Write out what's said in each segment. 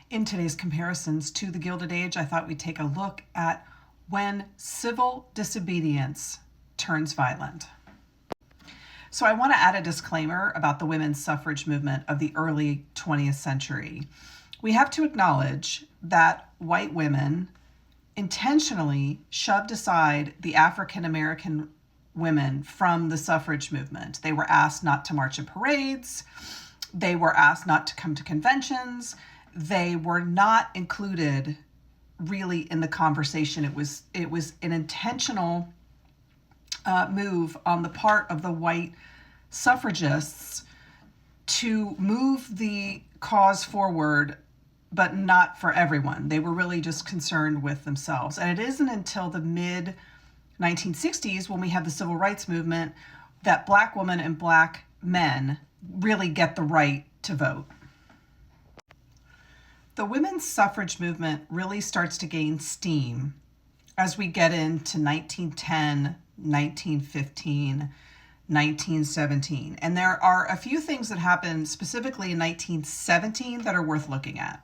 In today's comparisons to the Gilded Age, I thought we'd take a look at when civil disobedience turns violent. So I want to add a disclaimer about the women's suffrage movement of the early 20th century. We have to acknowledge that white women intentionally shoved aside the African American women from the suffrage movement. They were asked not to march in parades. They were asked not to come to conventions. They were not included really in the conversation. It was an intentional move on the part of the white suffragists to move the cause forward, but not for everyone. They were really just concerned with themselves. And it isn't until the mid 1960s, when we have the civil rights movement, that Black women and Black men really get the right to vote. The women's suffrage movement really starts to gain steam as we get into 1910, 1915, 1917. And there are a few things that happen specifically in 1917 that are worth looking at.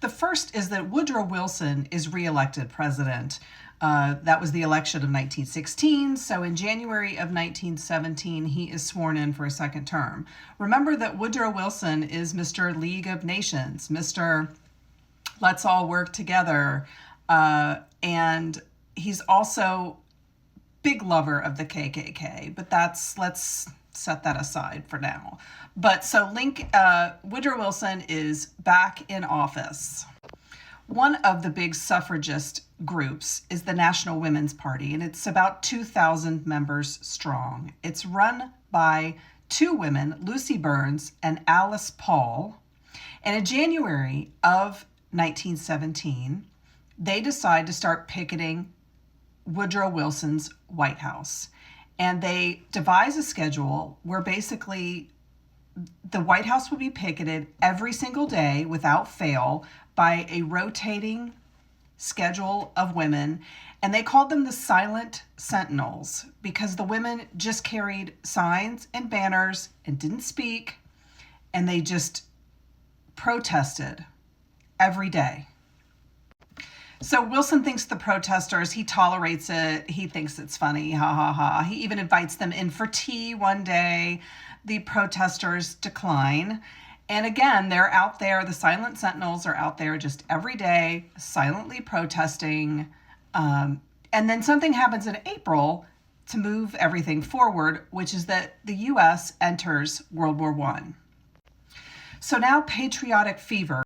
The first is that Woodrow Wilson is reelected president. That was the election of 1916. So in January of 1917, he is sworn in for a second term. Remember that Woodrow Wilson is Mr. League of Nations, Mr. Let's all work together. And he's also big lover of the KKK, but let's set that aside for now. But so Woodrow Wilson is back in office. One of the big suffragist groups is the National Women's Party, and it's about 2,000 members strong. It's run by two women, Lucy Burns and Alice Paul. And in January of 1917, they decide to start picketing Woodrow Wilson's White House. And they devise a schedule where basically the White House will be picketed every single day without fail by a rotating schedule of women. And they called them the Silent Sentinels because the women just carried signs and banners and didn't speak, and they just protested every day. So Wilson thinks the protesters, he tolerates it. He thinks it's funny, ha ha ha. He even invites them in for tea one day. The protesters decline. And again, they're out there, the Silent Sentinels are out there just every day, silently protesting. And then something happens in April to move everything forward, which is that the U.S. enters World War I. So now patriotic fever